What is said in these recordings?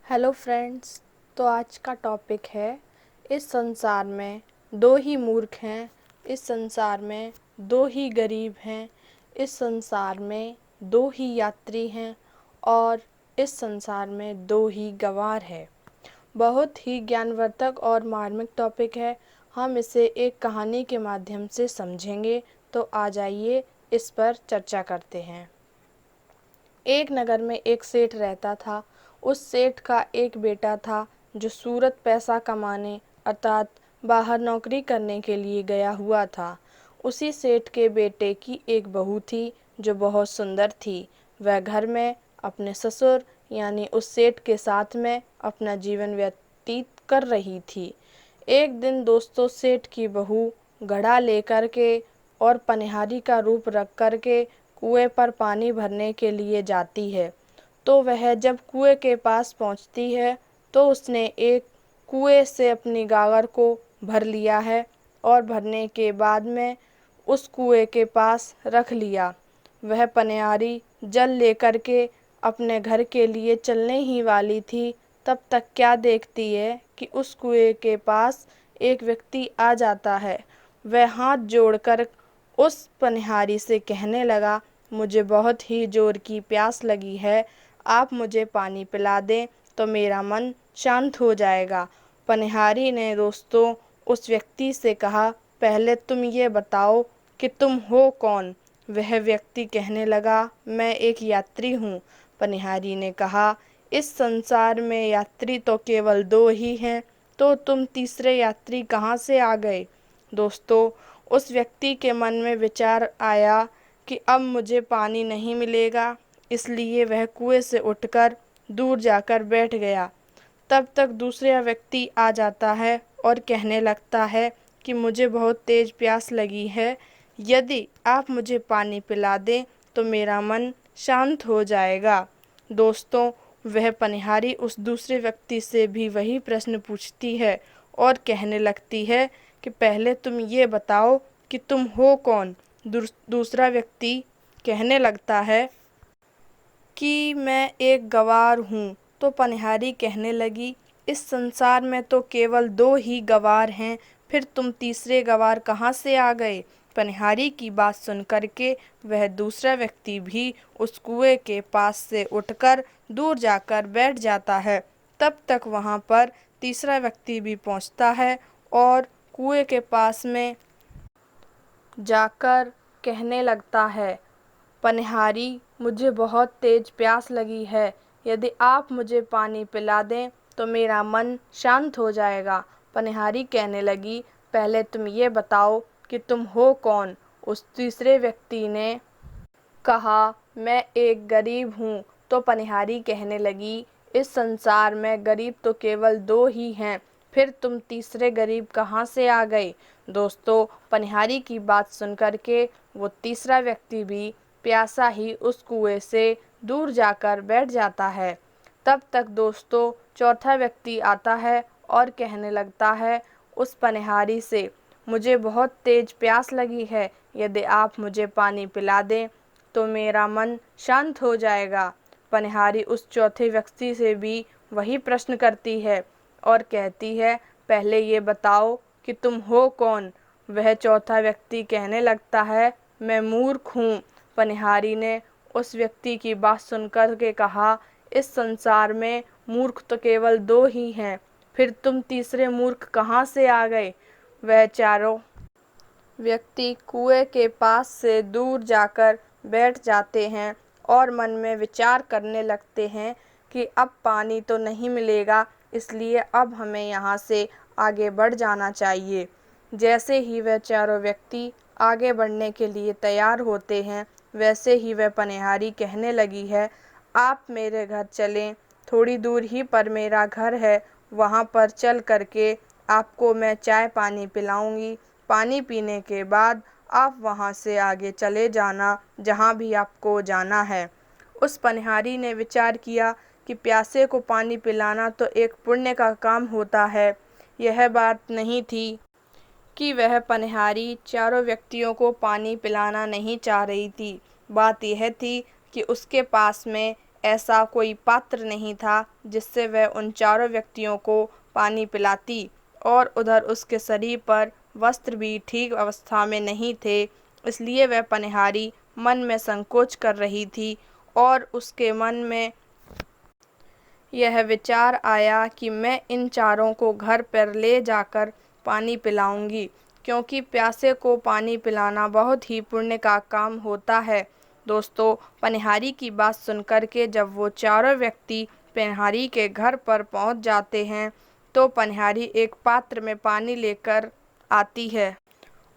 Hello friends. तो आज का टॉपिक है, इस संसार में दो ही मूर्ख हैं, इस संसार में दो ही गरीब हैं, इस संसार में दो ही यात्री हैं और इस संसार में दो ही गंवार हैं। बहुत ही ज्ञानवर्धक और मार्मिक टॉपिक है। हम इसे एक कहानी के माध्यम से समझेंगे। तो आ जाइए इस पर चर्चा करते हैं। एक नगर में एक सेठ रहता था। उस सेठ का एक बेटा था जो सूरत पैसा कमाने अर्थात बाहर नौकरी करने के लिए गया हुआ था। उसी सेठ के बेटे की एक बहू थी जो बहुत सुंदर थी। वह घर में अपने ससुर यानी उस सेठ के साथ में अपना जीवन व्यतीत कर रही थी। एक दिन दोस्तों, सेठ की बहू घड़ा लेकर के और पनिहारी का रूप रख कर के कुएं पर पानी भरने के लिए जाती है। तो वह जब कुएं के पास पहुंचती है तो उसने एक कुएं से अपनी गागर को भर लिया है और भरने के बाद में उस कुएं के पास रख लिया। वह पनिहारी जल लेकर के अपने घर के लिए चलने ही वाली थी, तब तक क्या देखती है कि उस कुएं के पास एक व्यक्ति आ जाता है। वह हाथ जोड़कर उस पनिहारी से कहने लगा, मुझे बहुत ही जोर की प्यास लगी है, आप मुझे पानी पिला दें तो मेरा मन शांत हो जाएगा। पनिहारी ने दोस्तों उस व्यक्ति से कहा, पहले तुम ये बताओ कि तुम हो कौन। वह व्यक्ति कहने लगा, मैं एक यात्री हूँ। पनिहारी ने कहा, इस संसार में यात्री तो केवल दो ही हैं, तो तुम तीसरे यात्री कहाँ से आ गए। दोस्तों, उस व्यक्ति के मन में विचार आया कि अब मुझे पानी नहीं मिलेगा, इसलिए वह कुएं से उठकर दूर जाकर बैठ गया। तब तक दूसरा व्यक्ति आ जाता है और कहने लगता है कि मुझे बहुत तेज प्यास लगी है, यदि आप मुझे पानी पिला दें तो मेरा मन शांत हो जाएगा। दोस्तों, वह पनिहारी उस दूसरे व्यक्ति से भी वही प्रश्न पूछती है और कहने लगती है कि पहले तुम ये बताओ कि तुम हो कौन। दूसरा व्यक्ति कहने लगता है कि मैं एक गंवार हूँ। तो पनिहारी कहने लगी, इस संसार में तो केवल दो ही गंवार हैं, फिर तुम तीसरे गंवार कहाँ से आ गए। पनिहारी की बात सुन करके वह दूसरा व्यक्ति भी उस कुएं के पास से उठकर दूर जाकर बैठ जाता है। तब तक वहाँ पर तीसरा व्यक्ति भी पहुँचता है और कुएं के पास में जाकर कहने लगता है, पनिहारी, मुझे बहुत तेज प्यास लगी है, यदि आप मुझे पानी पिला दें तो मेरा मन शांत हो जाएगा। पनिहारी कहने लगी, पहले तुम ये बताओ कि तुम हो कौन। उस तीसरे व्यक्ति ने कहा, मैं एक गरीब हूँ। तो पनिहारी कहने लगी, इस संसार में गरीब तो केवल दो ही हैं, फिर तुम तीसरे गरीब कहाँ से आ गए। दोस्तों, पनिहारी की बात सुन करके वो तीसरा व्यक्ति भी प्यासा ही उस कुएं से दूर जाकर बैठ जाता है। तब तक दोस्तों चौथा व्यक्ति आता है और कहने लगता है उस पनिहारी से, मुझे बहुत तेज प्यास लगी है, यदि आप मुझे पानी पिला दें तो मेरा मन शांत हो जाएगा। पनिहारी उस चौथे व्यक्ति से भी वही प्रश्न करती है और कहती है, पहले ये बताओ कि तुम हो कौन। वह चौथा व्यक्ति कहने लगता है, मैं मूर्ख हूँ। पनिहारी ने उस व्यक्ति की बात सुनकर के कहा, इस संसार में मूर्ख तो केवल दो ही हैं, फिर तुम तीसरे मूर्ख कहाँ से आ गए। वह चारों व्यक्ति कुएं के पास से दूर जाकर बैठ जाते हैं और मन में विचार करने लगते हैं कि अब पानी तो नहीं मिलेगा, इसलिए अब हमें यहाँ से आगे बढ़ जाना चाहिए। जैसे ही वह चारों व्यक्ति आगे बढ़ने के लिए तैयार होते हैं, वैसे ही वह पनिहारी कहने लगी है, आप मेरे घर चलें, थोड़ी दूर ही पर मेरा घर है, वहाँ पर चल करके आपको मैं चाय पानी पिलाऊंगी। पानी पीने के बाद आप वहाँ से आगे चले जाना जहाँ भी आपको जाना है। उस पनिहारी ने विचार किया कि प्यासे को पानी पिलाना तो एक पुण्य का काम होता है। यह बात नहीं थी कि वह पनिहारी चारों व्यक्तियों को पानी पिलाना नहीं चाह रही थी। बात यह थी कि उसके पास में ऐसा कोई पात्र नहीं था जिससे वह उन चारों व्यक्तियों को पानी पिलाती, और उधर उसके शरीर पर वस्त्र भी ठीक अवस्था में नहीं थे। इसलिए वह पनिहारी मन में संकोच कर रही थी और उसके मन में यह विचार आया कि मैं इन चारों को घर पर ले जाकर पानी पिलाऊंगी, क्योंकि प्यासे को पानी पिलाना बहुत ही पुण्य का काम होता है। दोस्तों, पनिहारी की बात सुनकर के जब वो चारों व्यक्ति पनिहारी के घर पर पहुंच जाते हैं, तो पनिहारी एक पात्र में पानी लेकर आती है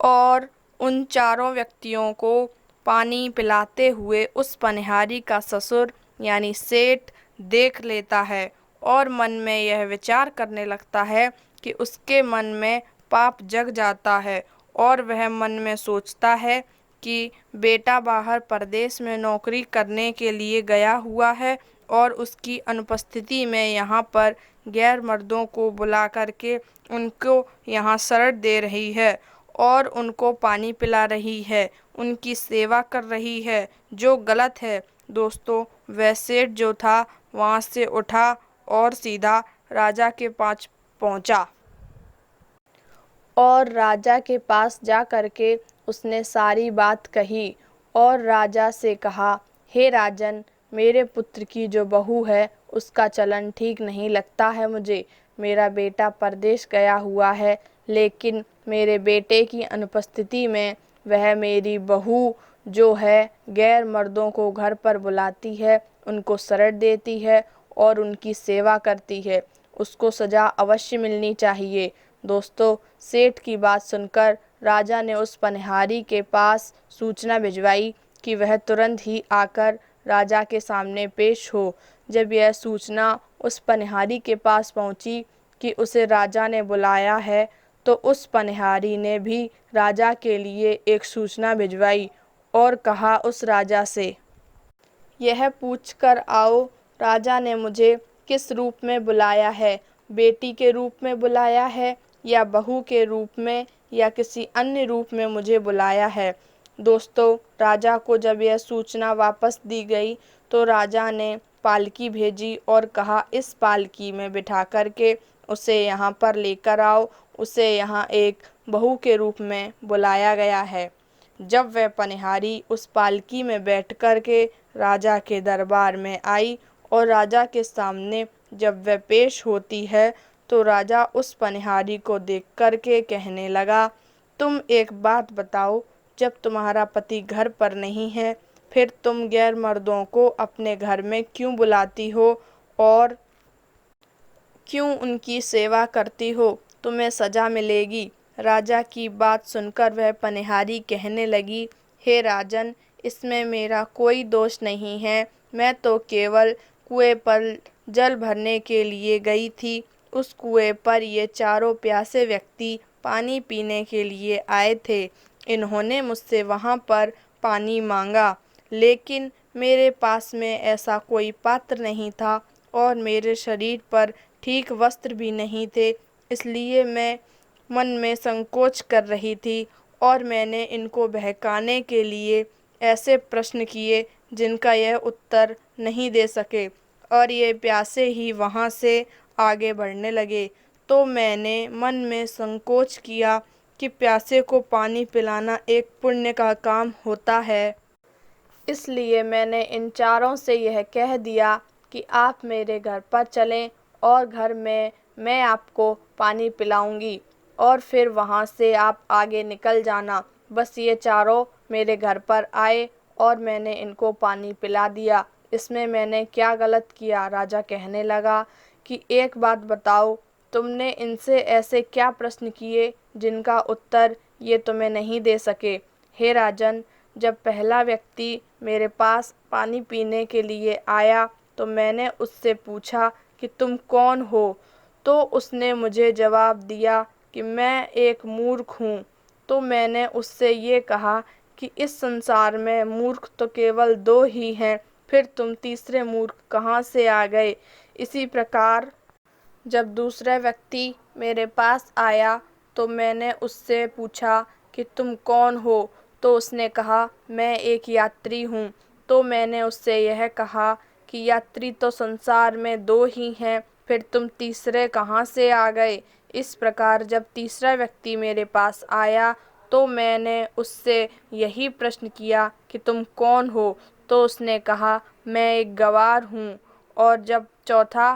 और उन चारों व्यक्तियों को पानी पिलाते हुए उस पनिहारी का ससुर यानी सेठ देख लेता है और मन में यह विचार करने लगता है कि उसके मन में पाप जग जाता है और वह मन में सोचता है कि बेटा बाहर परदेश में नौकरी करने के लिए गया हुआ है और उसकी अनुपस्थिति में यहाँ पर गैर मर्दों को बुला करके उनको यहाँ शरण दे रही है और उनको पानी पिला रही है, उनकी सेवा कर रही है, जो गलत है। दोस्तों, वह सेठ जो था वहाँ से उठा और सीधा राजा के पास पहुँचा और राजा के पास जा कर के उसने सारी बात कही और राजा से कहा, हे राजन, मेरे पुत्र की जो बहू है उसका चलन ठीक नहीं लगता है मुझे। मेरा बेटा परदेश गया हुआ है, लेकिन मेरे बेटे की अनुपस्थिति में वह मेरी बहू जो है गैर मर्दों को घर पर बुलाती है, उनको शरण देती है और उनकी सेवा करती है। उसको सज़ा अवश्य मिलनी चाहिए। दोस्तों, सेठ की बात सुनकर राजा ने उस पनिहारी के पास सूचना भिजवाई कि वह तुरंत ही आकर राजा के सामने पेश हो। जब यह सूचना उस पनिहारी के पास पहुंची कि उसे राजा ने बुलाया है, तो उस पनिहारी ने भी राजा के लिए एक सूचना भिजवाई और कहा उस राजा से, यह पूछकर आओ राजा ने मुझे किस रूप में बुलाया है, बेटी के रूप में बुलाया है या बहू के रूप में या किसी अन्य रूप में मुझे बुलाया है। दोस्तों, राजा को जब यह सूचना वापस दी गई तो राजा ने पालकी भेजी और कहा, इस पालकी में बिठा करके उसे यहाँ पर लेकर आओ, उसे यहाँ एक बहू के रूप में बुलाया गया है। जब वह पनिहारी उस पालकी में बैठ कर के राजा के दरबार में आई और राजा के सामने जब वह पेश होती है, तो राजा उस पनिहारी को देख कर के कहने लगा, तुम एक बात बताओ, जब तुम्हारा पति घर पर नहीं है, फिर तुम गैर मर्दों को अपने घर में क्यों बुलाती हो और क्यों उनकी सेवा करती हो? तुम्हें सजा मिलेगी। राजा की बात सुनकर वह पनिहारी कहने लगी, हे राजन, इसमें मेरा कोई दोष नहीं है। मैं तो केवल कुएं पर जल भरने के लिए गई थी। उस कुएं पर ये चारों प्यासे व्यक्ति पानी पीने के लिए आए थे। इन्होंने मुझसे वहाँ पर पानी मांगा, लेकिन मेरे पास में ऐसा कोई पात्र नहीं था और मेरे शरीर पर ठीक वस्त्र भी नहीं थे। इसलिए मैं मन में संकोच कर रही थी और मैंने इनको बहकाने के लिए ऐसे प्रश्न किए जिनका यह उत्तर नहीं दे सके और ये प्यासे ही वहाँ से आगे बढ़ने लगे। तो मैंने मन में संकोच किया कि प्यासे को पानी पिलाना एक पुण्य का काम होता है। इसलिए मैंने इन चारों से यह कह दिया कि आप मेरे घर पर चलें और घर में मैं आपको पानी पिलाऊंगी और फिर वहाँ से आप आगे निकल जाना। बस ये चारों मेरे घर पर आए और मैंने इनको पानी पिला दिया। इसमें मैंने क्या गलत किया? राजा कहने लगा कि एक बात बताओ, तुमने इनसे ऐसे क्या प्रश्न किए जिनका उत्तर ये तुम्हें नहीं दे सके? हे राजन, जब पहला व्यक्ति मेरे पास पानी पीने के लिए आया तो मैंने उससे पूछा कि तुम कौन हो? तो उसने मुझे जवाब दिया कि मैं एक मूर्ख हूँ। तो मैंने उससे ये कहा कि इस संसार में मूर्ख तो केवल दो ही हैं, फिर तुम तीसरे मूर्ख कहाँ से आ गए? इसी प्रकार जब दूसरा व्यक्ति मेरे पास आया तो मैंने उससे पूछा कि तुम कौन हो? तो उसने कहा मैं एक यात्री हूँ। तो मैंने उससे यह कहा कि कि यात्री तो संसार में दो ही हैं, फिर तुम तीसरे कहाँ से आ गए। इस प्रकार जब तीसरा व्यक्ति मेरे पास आया तो मैंने उससे यही प्रश्न किया कि तुम कौन हो, तो उसने कहा मैं एक गवार हूँ। और जब चौथा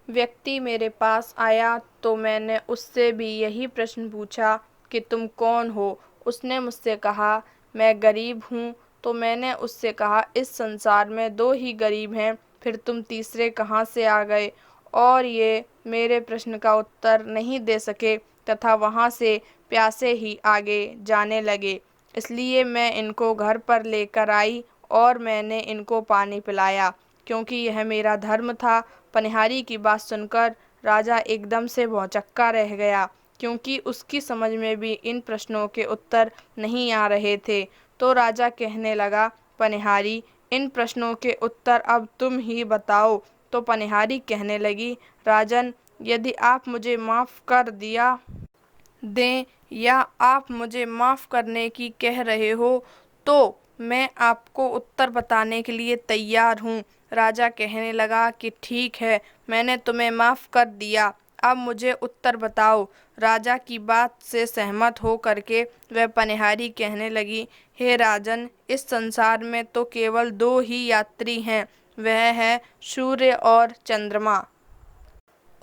व्यक्ति मेरे पास आया तो मैंने उससे भी यही प्रश्न पूछा कि तुम कौन हो। उसने मुझसे कहा मैं गरीब हूँ। तो मैंने उससे कहा इस संसार में दो ही गरीब हैं, फिर तुम तीसरे कहाँ से आ गए। और ये मेरे प्रश्न का उत्तर नहीं दे सके तथा वहाँ से प्यासे ही आगे जाने लगे। इसलिए मैं इनको घर पर लेकर आई और मैंने इनको पानी पिलाया, क्योंकि यह मेरा धर्म था। पनिहारी की बात सुनकर राजा एकदम से भौंचक्का रह गया, क्योंकि उसकी समझ में भी इन प्रश्नों के उत्तर नहीं आ रहे थे। तो राजा कहने लगा, पनिहारी, इन प्रश्नों के उत्तर अब तुम ही बताओ। तो पनिहारी कहने लगी, राजन, यदि आप मुझे माफ़ कर दिया दें या आप मुझे माफ़ करने की कह रहे हो तो मैं आपको उत्तर बताने के लिए तैयार हूँ। राजा कहने लगा कि ठीक है, मैंने तुम्हें माफ़ कर दिया, अब मुझे उत्तर बताओ। राजा की बात से सहमत हो करके वह पनिहारी कहने लगी, हे राजन, इस संसार में तो केवल दो ही यात्री हैं, वह है सूर्य और चंद्रमा।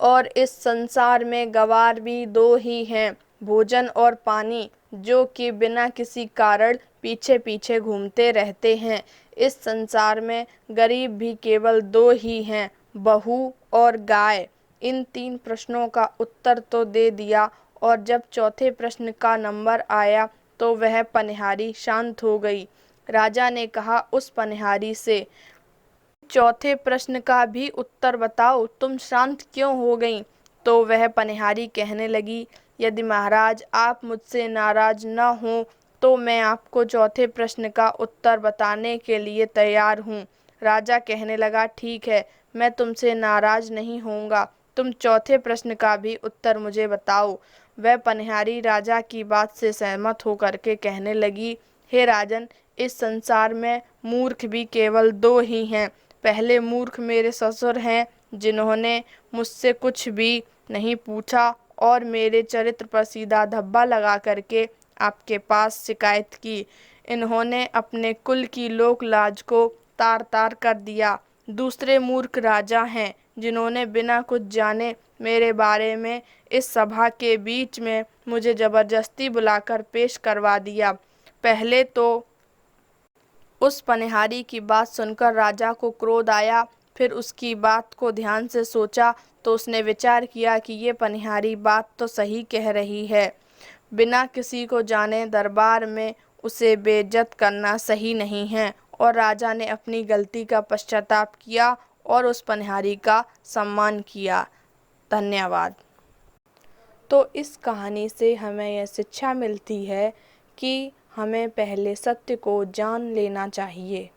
और इस संसार में गवार भी दो ही हैं, भोजन और पानी, जो कि बिना किसी कारण पीछे पीछे घूमते रहते हैं। इस संसार में गरीब भी केवल दो ही हैं, बहू और गाय। इन तीन प्रश्नों का उत्तर तो दे दिया, और जब चौथे प्रश्न का नंबर आया तो वह पनिहारी शांत हो गई। राजा ने कहा उस पनिहारी से, चौथे प्रश्न का भी उत्तर बताओ, तुम शांत क्यों हो गईं। तो वह पनिहारी कहने लगी, यदि महाराज आप मुझसे नाराज न हो तो मैं आपको चौथे प्रश्न का उत्तर बताने के लिए तैयार हूँ। राजा कहने लगा, ठीक है, मैं तुमसे नाराज नहीं होऊंगा, तुम चौथे प्रश्न का भी उत्तर मुझे बताओ। वह पनिहारी राजा की बात से सहमत होकर के कहने लगी, हे राजन, इस संसार में मूर्ख भी केवल दो ही हैं। पहले मूर्ख मेरे ससुर हैं, जिन्होंने मुझसे कुछ भी नहीं पूछा और मेरे चरित्र पर सीधा धब्बा लगा करके आपके पास शिकायत की। इन्होंने अपने कुल की लोक लाज को तार तार कर दिया। दूसरे मूर्ख राजा हैं, जिन्होंने बिना कुछ जाने मेरे बारे में इस सभा के बीच में मुझे जबरदस्ती बुलाकर पेश करवा दिया। पहले तो उस पनिहारी की बात सुनकर राजा को क्रोध आया, फिर उसकी बात को ध्यान से सोचा तो उसने विचार किया कि ये पनिहारी बात तो सही कह रही है। बिना किसी को जाने दरबार में उसे बेइज्जत करना सही नहीं है। और राजा ने अपनी गलती का पश्चाताप किया और उस पनिहारी का सम्मान किया। धन्यवाद। तो इस कहानी से हमें यह शिक्षा मिलती है कि हमें पहले सत्य को जान लेना चाहिए।